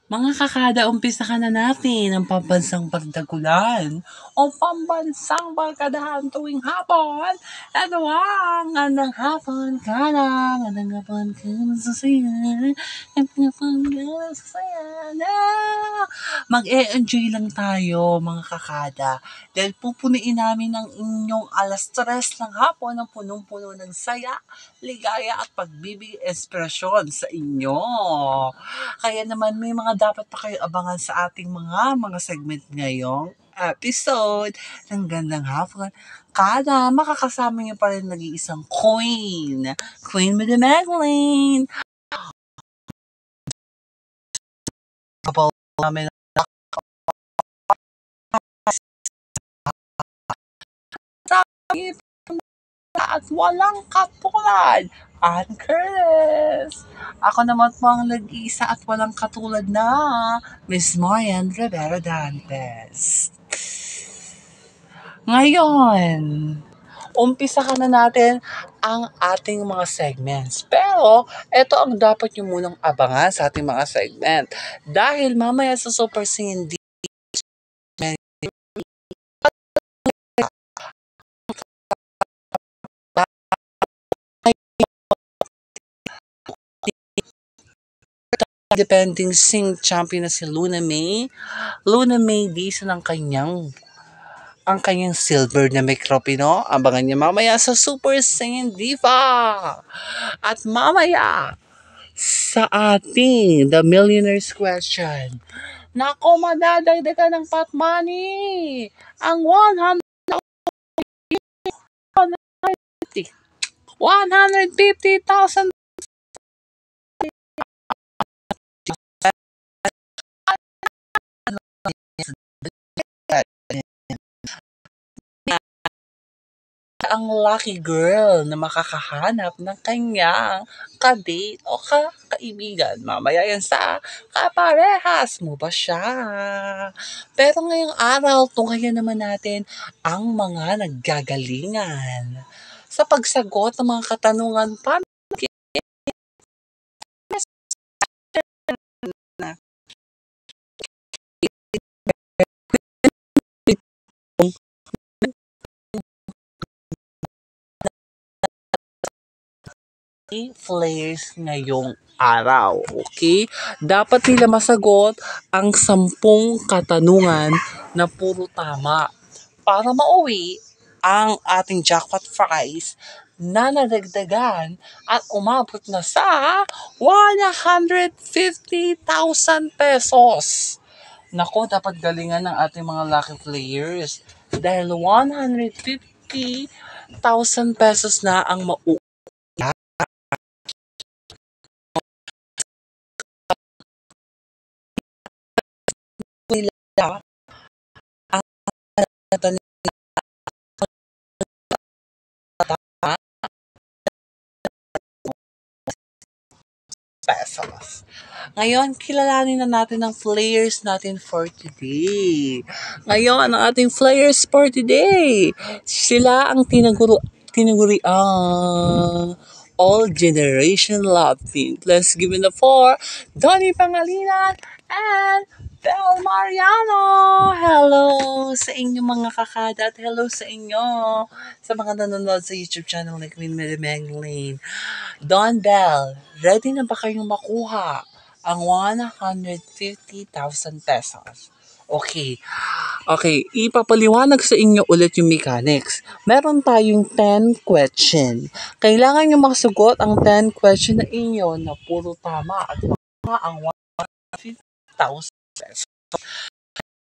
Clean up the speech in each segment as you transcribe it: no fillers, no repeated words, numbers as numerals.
Mga kakada, umpisa ka na natin ang pambansang bardagulan o pambansang barkadahan tuwing hapon. Ito ang ngandang hapon ka na, ngandang hapon ka na sasaya, ngandang hapon ka na sasaya na. Mag-e-enjoy lang tayo mga kakada dahil pupuniin namin ang inyong 3:00 ng hapon ng punong-puno ng saya, ligaya at pagbibigay inspirasyon sa inyo. Kaya naman may mga dapat pa kayo abangan sa ating mga segment ngayong episode ng Gandang Hapon. Kada makakasama niyo pa rin nag-iisang Queen. Queen with the Magdalene. Kapal namin at walang katulad. Ann Curtis. Ako naman po ang nag-iisa at walang katulad na Miss Marian Rivera Dantes. Ngayon, umpisa ka na natin ang ating mga segments. Pero, ito ang dapat nyo munang abangan sa ating mga segment. Dahil mamaya sa Super Singing Defending Sing Champion na si Luna May. Luna May, di sa ng ang kanyang silver na mikropino. Abangan niya mamaya sa Super Singing Diva. At mamaya, sa ating The Millionaire's Question. Nako, madadagdagan ng pot money. Ang 150,000 ang lucky girl na makakahanap ng kanyang kadate o kaibigan. Mamaya yan sa kaparehas mo ba siya. Pero ngayong araw, tunghayan naman natin ang mga naggagalingan sa pagsagot ng mga katanungan. Paano flares ngayong araw, okay? Dapat nila masagot ang 10 katanungan na puro tama para mauwi ang ating jackpot prize na nadagdagan at umabot na sa 150,000 pesos. Nako, dapat galingan ng ating mga lucky players dahil 150,000 pesos na ang mauwi nila ang pesos. Ngayon, kilalanin na natin ang players natin for today. Ngayon, ang ating players for today, sila ang tinaguri ang All Generation Love Team. Let's give it a 4, Donnie Pangalinan and Bel Mariano. Hello sa inyo mga kakada at hello sa inyo sa mga nanonood sa YouTube channel ni Queen Magdalene. Don Bell, ready na ba kayong makuha ang 150,000 pesos? Okay. Okay, ipapaliwanag sa inyo ulit yung mechanics. Meron tayong 10 question. Kailangan nyo makasagot ang 10 question na inyo na puro tama at makuha ang 150,000 pesos.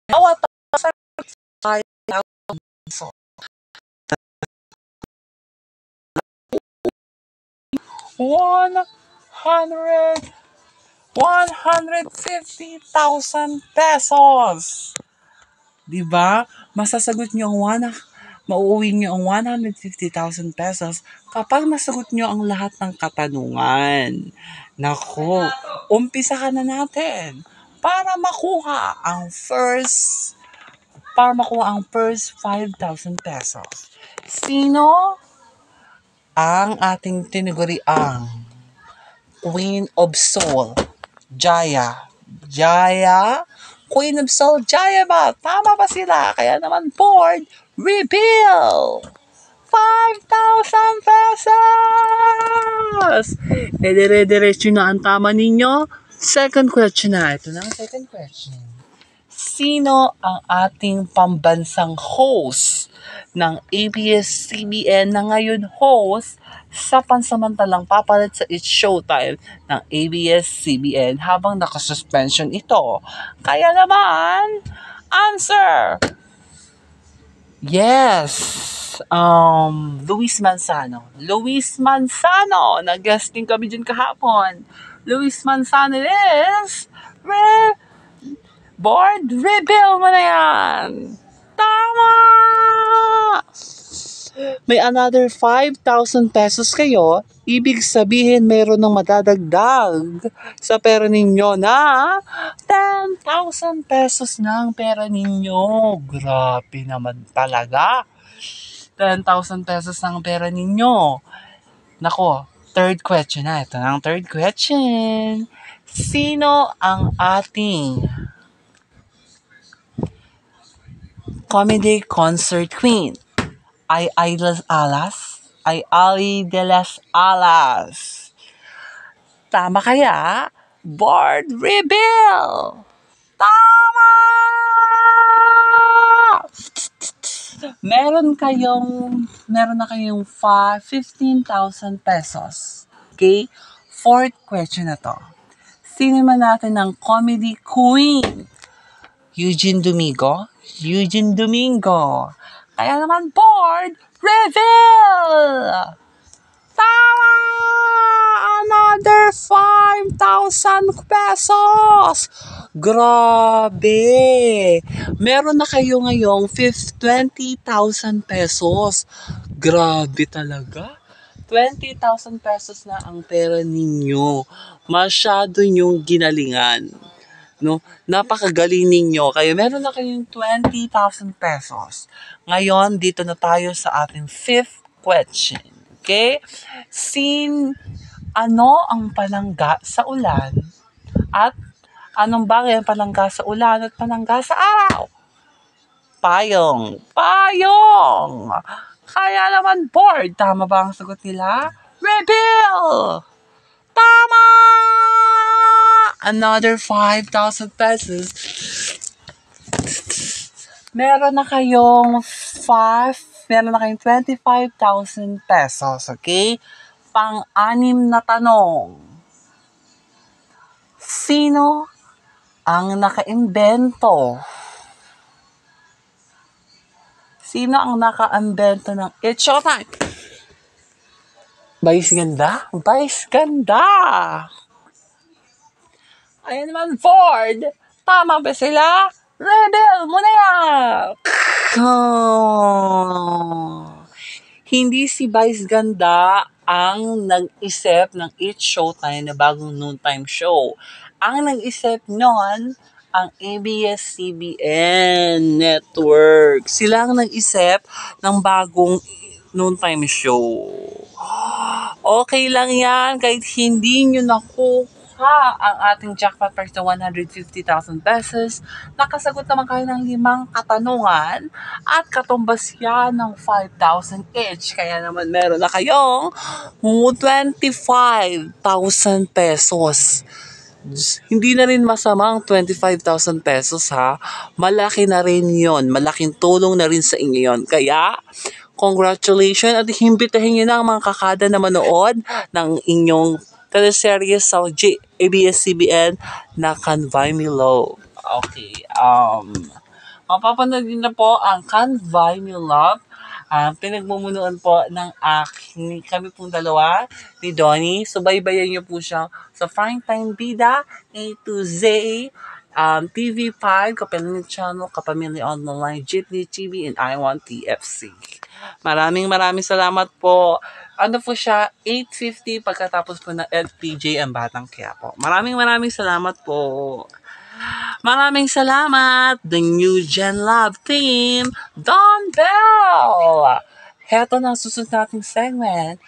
Bawat 5,000 pesos. 150,000 pesos. Diba? Masasagot nyo mauuwi nyo ang 150,000 pesos kapag nasagot nyo ang lahat ng katanungan. Nako, umpisa ka na natin para makuha ang first 5,000 pesos. Sino ang ating tinaguriang Queen of Soul, Jaya Jaya? Queen of Soul, Jaya ba? Tama ba sila? Kaya naman board reveal! 5,000 pesos! E dire-diretso na ang tama ninyo. Second question na. Ito na ang second question. Sino ang ating pambansang host ng ABS-CBN na ngayon host sa pansamantalang papalit sa It's Showtime ng ABS-CBN habang nakasuspension ito? Kaya naman, answer! Yes! Luis Manzano. Luis Manzano! Nag-guesting kami dyan kahapon. Luis Manzano is... Board, reveal mo na yan! Tama! May another 5,000 pesos kayo. Ibig sabihin meron ng madadagdag sa pera ninyo na 10,000 pesos na ang pera ninyo. Grabe naman talaga. 10,000 pesos na ang pera ninyo. Nako, third question na. Ito na ang third question. Sino ang ating comedy concert queen? Ay Ali de las Alas. Tama kaya? Board reveal! Tama! Meron na kayong 15,000 pesos. Okay? Fourth question na to. Sino man natin ng comedy queen? Eugene Domingo. Kaya naman board reveal! Tama! Another 5,000 pesos! Grabe! Meron na kayo ngayong 20,000 pesos. Grabe talaga. 20,000 pesos na ang pera ninyo. Masyado nyong ginalingan. No, napakagaling ninyo. Kaya meron na kayong 20,000 pesos. Ngayon, dito na tayo sa ating fifth question. Okay? Ano ang palangga sa ulan at anong bagay ang palangga sa ulan at palangga sa araw? Payong. Kaya naman board. Tama ba ang sagot nila? Reveal! Tama! Another 5,000 pesos. Meron na kayong 25,000 pesos, okay? Pang-anim na tanong. Sino ang nakaimbento? Sino ang naka-imbento ng It's Showtime? Vice ganda! Ayan naman, Ford. Tama ba sila? Reveal mo na yan! Hindi si Vice Ganda ang nag-isip ng It's Showtime na bagong noontime show. Ang nag-isip nun, ang ABS-CBN Network. Sila ang nag-isip ng bagong noontime show. Okay lang yan kahit hindi nyo nakuha ang ating jackpot prize na 150,000 pesos. Nakasagot naman kayo ng 5 katanungan at katumbas yan ng 5,000 each. Kaya naman meron na kayong 25,000 pesos. Hindi na rin masama ang 25,000 pesos ha. Malaki na rin yon. Malaking tulong na rin sa inyo yon. Kaya, congratulations at himbitahin nyo na ang mga kakada na manood ng inyong teleserye sa ABS-CBN na Can Buy Me Love. Okay, mapapanood din na po ang Can Buy Me Love. Pinagmumunuan po ng kami pong dalawa ni Donnie. Subaybayan niyo po siya sa Primetime Bida, A to Z, TV5, Kapamilya Channel, Kapamilya Online, Jeepney TV, and I Want TFC. Maraming salamat po. Ano po siya, 8:50 pagkatapos po ng LPJ ang Batang Quiapo. Maraming salamat po. Maraming salamat, the New Gen Love Team, Don Bell! Heto na susunod nating segment.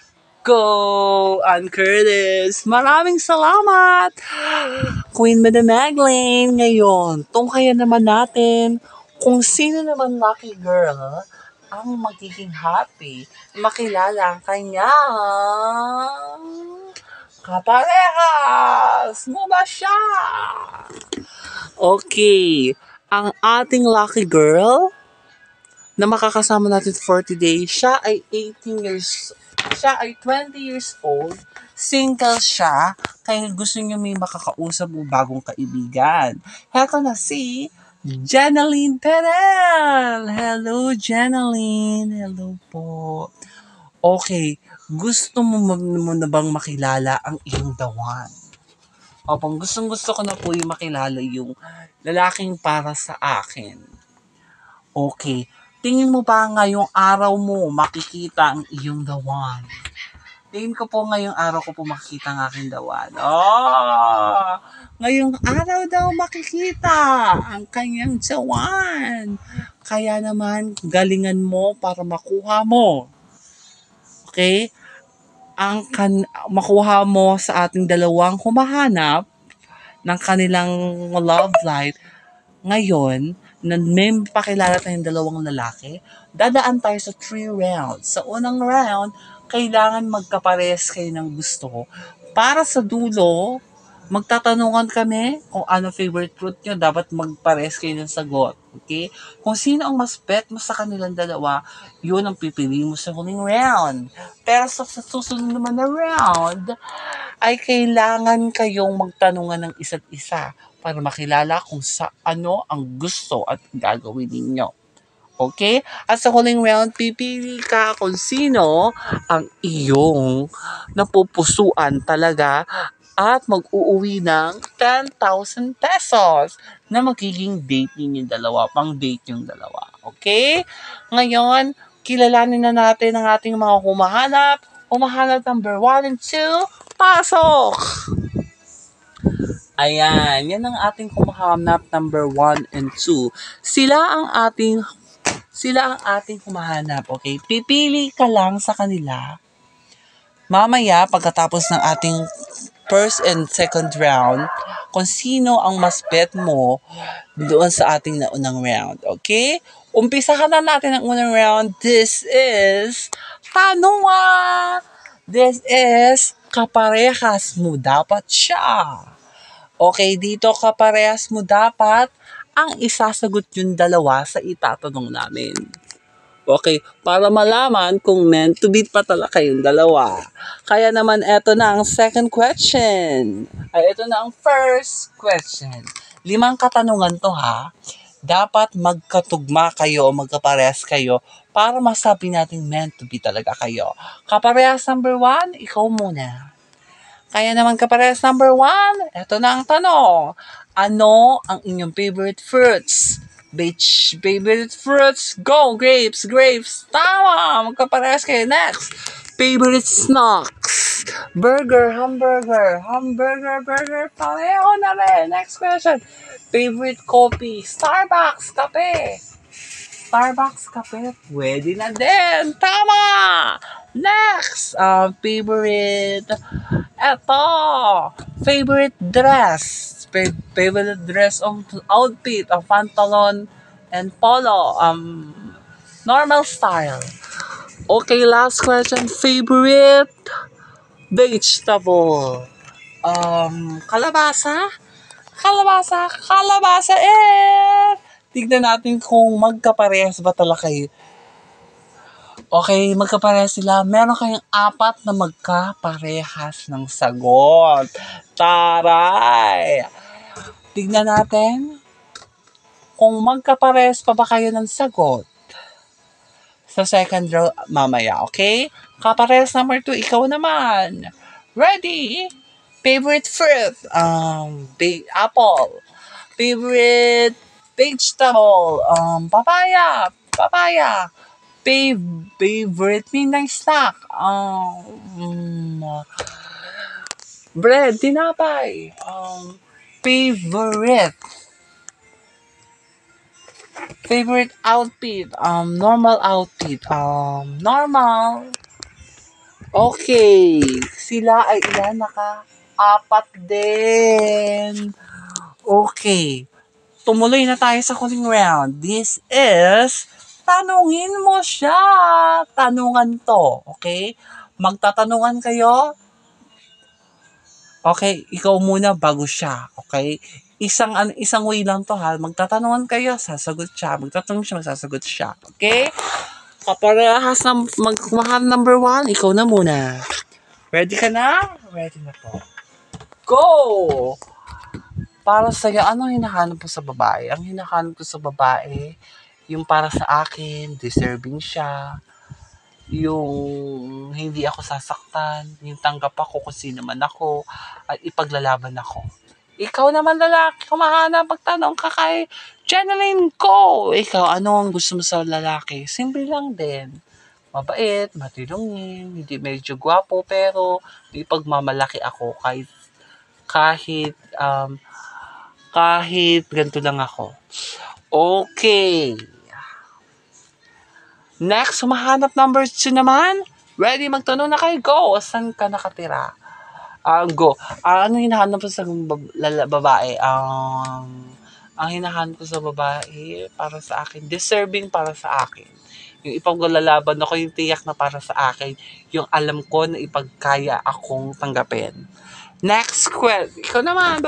go, Ann Curtis. Maraming salamat, Queen Madam Magdalene. Ngayon, tunghayan naman natin kung sino naman lucky girl ang magiging happy makilala ang kanyang kaparehas mo ba siya? Okay, ang ating lucky girl na makakasama natin 40 days, siya ay 20 years old, single siya, kaya gusto niya may makakausap o bagong kaibigan. Heto na si Jeneline Perel! Hello, Jeneline! Hello po. Okay, gusto mo na bang makilala ang iyong the one? Opang gustong-gusto ko na po yung makilala yung lalaking para sa akin. Okay, tingin mo ba ngayong araw mo makikita ang iyong the one? Tingin ko po ngayong araw ko po makikita ang aking the one. Oh! Ngayong araw daw makikita ang kanyang the one. Kaya naman, galingan mo para makuha mo. Okay? Makuha mo sa ating dalawang humahanap ng kanilang love life. Ngayon, na may pakilala tayong dalawang lalaki, dadaan tayo sa 3 rounds. Sa unang round, kailangan magkapares kayo ng gusto. Para sa dulo, magtatanungan kami kung ano favorite fruit nyo, dapat magpares kayo ng sagot. Okay? Kung sino ang mas bet mo sa kanilang dalawa, yun ang pipili mo sa huling round. Pero sa susunod naman na round, ay kailangan kayong magtanungan ng isa't isa para makilala kung sa ano ang gusto at gagawin ninyo. Okay? At sa huling round, pipili ka kung sino ang iyong napupusuan talaga at mag-uuwi ng 10,000 pesos na magiging date ninyo dalawa, pang date yung dalawa. Okay? Ngayon, kilalanin na natin ang ating mga humahanap. Humahanap number 1 and 2. Pasok! Ayan, yan ang ating humahanap number 1 and 2. Sila ang ating humahanap, okay? Pipili ka lang sa kanila. Mamaya, pagkatapos ng ating first and second round, kung sino ang mas bet mo doon sa ating naunang round, okay? Umpisahan na natin ang unang round. This is tanungan! This is kaparehas mo dapat siya. Okay, dito kaparehas mo dapat ang isasagot yung dalawa sa itatanong namin. Okay, para malaman kung meant to be pa talaga kayong dalawa. Kaya naman, eto na ang second question. Ay, eto na ang first question. 5 katanungan to ha. Dapat magkatugma kayo o magkaparehas kayo para masabi natin meant to be talaga kayo. Kaparehas number 1, ikaw muna. Kaya naman kaparehas number 1, eto na ang tanong. Ano ang inyong favorite fruits? Beach favorite fruits? Go! Grapes! Grapes! Tama! Magkaparehas kayo. Next! Favorite snacks? Burger, hamburger. Hamburger, burger. Pareho na rin. Next question. Favorite coffee? Starbucks, kape. Starbucks kape, pwede na din. Tama! Next, favorite dress. Favorite dress of outfit of pantalon and polo. Normal style. Okay, last question. Favorite vegetable. Kalabasa? Kalabasa tignan natin kung magkaparehas ba talaga kayo. Okay, magkaparehas sila. Meron kayong 4 na magkaparehas ng sagot. Taray! Tignan natin kung magkaparehas pa ba kayo ng sagot sa second round mamaya, okay? Kaparehas number 2, ikaw naman. Ready? Favorite fruit? Apple. Favorite vegetable? Papaya. Favorite midnight snack? Bread, tinapay. Favorite outfit? Normal outfit. Normal. Okay, sila ay ilan? Naka-apat din. Okay, tumuloy na tayo sa huling round. This is, tanungin mo siya. Tanungan to, okay? Magtatanungan kayo. Okay, ikaw muna bago siya, okay? Isang way lang to ha. Magtatanungan kayo, sasagot siya. Magtatanong siya, magsasagot siya. Okay? Kaparehas ng magmahal number 1, ikaw na muna. Ready ka na? Ready na po. Go! Para sa'yo, ano hinahanap mo sa babae? Ang hinahanap ko sa babae, yung para sa akin, deserving siya, yung hindi ako sasaktan, yung tanggap ako kung sino man ako, at ipaglalaban ako. Ikaw naman lalaki, kumahanap, magtanong ka kay Jeneline ko. Ikaw, ano ang gusto mo sa lalaki? Simple lang din. Mabait, matilungin, hindi medyo gwapo, pero may pagmamalaki ako kahit, um, kahit ganito lang ako. Okay. Next, humahanap number 2 naman. Ready, magtanong na kayo. Go! Saan ka nakatira? Go. Ano hinahanap ko sa babae? Ang hinahanap ko sa babae, para sa akin, deserving para sa akin. Yung ipaglalaban ako, yung tiyak na para sa akin, yung alam ko na ipagkaya akong tanggapin. Next question. Ikaw naman,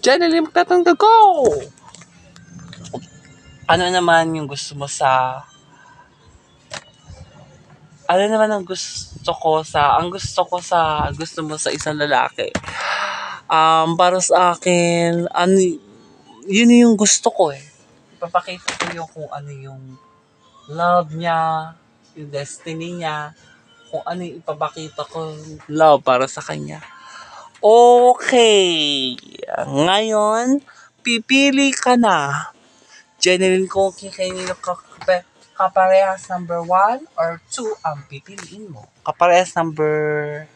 Jeneline, magtatanong ka. Go! Ano naman yung gusto mo sa ano naman ang gusto mo sa isang lalaki? Para sa akin, yun yung gusto ko eh. Ipapakita ko yung kung ano yung love niya, yung destiny niya, kung ano yung ipapakita ko love para sa kanya. Okay. Ngayon, pipili ka na. Jeneline ko, kanino kaparehas number 1 or 2 ang pipiliin mo? Kaparehas number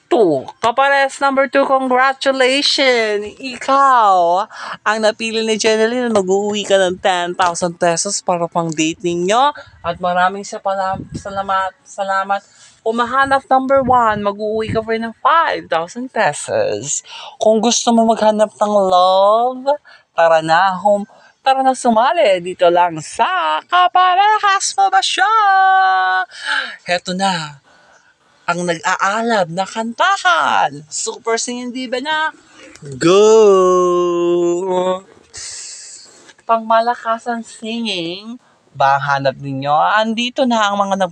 2. Kaparehas number 2, congratulations! Ikaw ang napili ni Jeneline. Mag-uwi ka ng 10,000 pesos para pang date ninyo. At maraming salamat. Umahanap number 1, mag-uwi ka pa rin ng 5,000 pesos. Kung gusto mo maghanap ng love, tara na sumali dito lang sa Kaparehas Mo Ba Siya? Heto na, ang nag-aalab na kantahan. Super Singing Diva na, go! Pangmalakasang singing, ba hanap ninyo? Andito na ang mga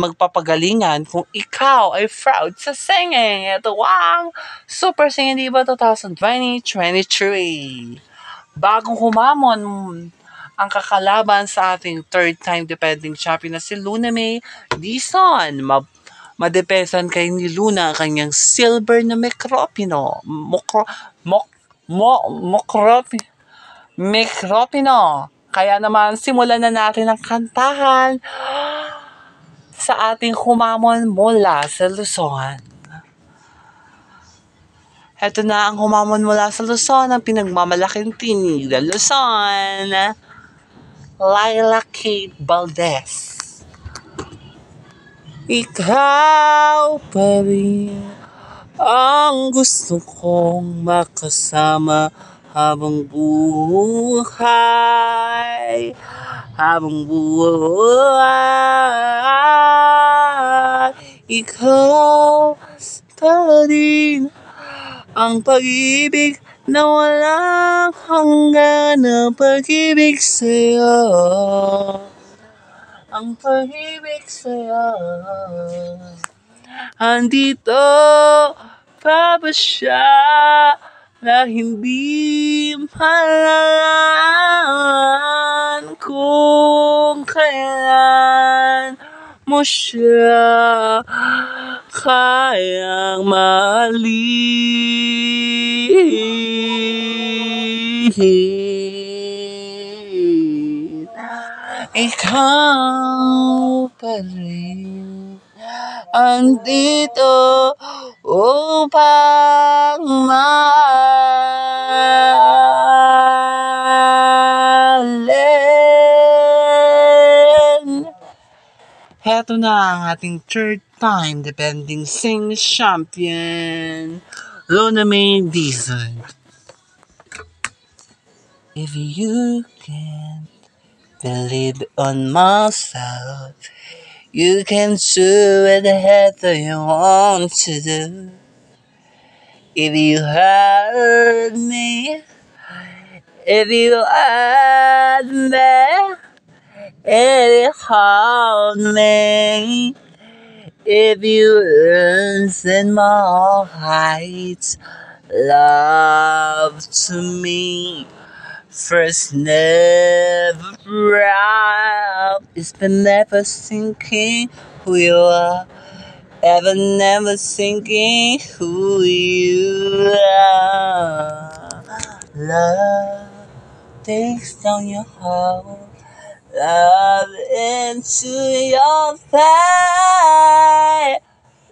magpapagalingan kung ikaw ay proud sa singing. Ito ang Super Singing Diva 2023. Bagong humamon ang kakalaban sa ating third time defending champion na si Luna May Dizon. Madepensan kay ni Luna ang kanyang silver na Micropino. Kaya naman, simulan na natin ang kantahan sa ating humamon mula sa Luzon. Heto na ang humamon mula sa Luzon, ang pinagmamalaking tinig ng Luzon. Laila Kate Valdez. Ikaw pa rin ang gusto kong makasama habang buhay. Ikaw pa rin ang pag-ibig na walang hanggan, ang pag-ibig sa'yo. Ang pag-ibig sa'yo. Andito pa ba siya na hindi malaman kung kailan mo siya kayang mahalin. Ikaw pa rin andito upang mahalin. eto na ang ating third time defending sing champion, Luna May Dizon. If you can believe on myself, you can do whatever you want to do. If you hurt me, if you hurt me, if you hold me, if you listen my heights, love to me. First, never proud. It's been never thinking who you are. Ever never thinking who you are. Love takes down your heart. Love into your face.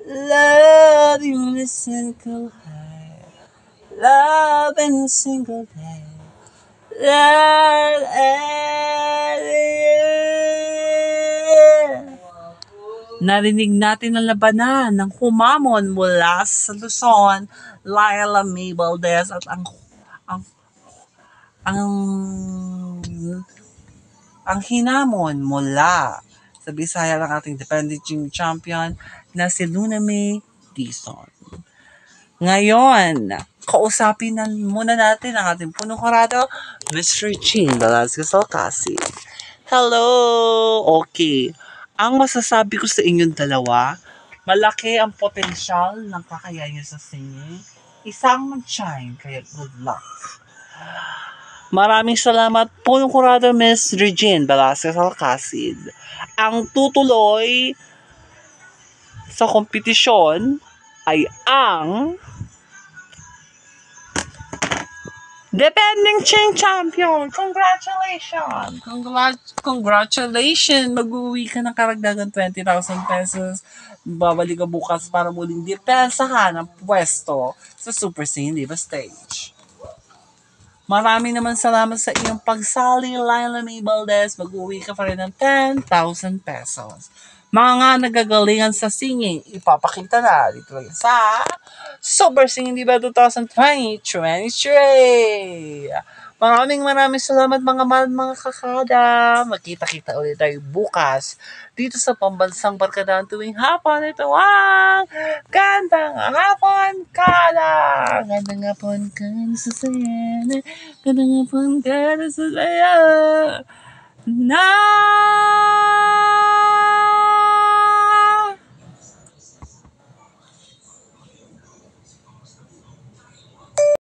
Love in a single day. Love in a single day. Narinig natin ang labanan ng humamon mula sa Luzon, Laila May Valdez at ang hinamon mula sa Bisaya ng ating defending champion na si Luna May Dizon. Ngayon, kausapin muna natin ang ating punong kurado, Mr. Jean Velasquez Alcacid. Hello! Okay. Ang masasabi ko sa inyong dalawa, malaki ang potensyal ng kakayahan sa singing. Isang mag-shine, kaya good luck. Maraming salamat, punong kurado, Miss Regine Velasquez Alcacid. Ang tutuloy sa kompetisyon ay ang defending champion. Congratulations! Congratulations! Mag-uwi ka ng karagdagan 20,000 pesos. Babalik ka bukas para muling depensahan ang pwesto sa Super Singing Diva Stage. Maraming naman salamat sa iyong pagsali, Laila May Valdez. Mag-uwi ka pa rin ng 10,000 pesos. Mga nagagalingan sa singing, ipapakita na dito lang sa Super Singing Diva 2023. Maraming salamat mga kakada. Magkita-kita ulit tayo bukas dito sa Pambansang Barkadahan tuwing hapon. Ito ang Gandang Hapon Kada. Gandang hapon kada sa saya. Gandang hapon kada sa saya. Na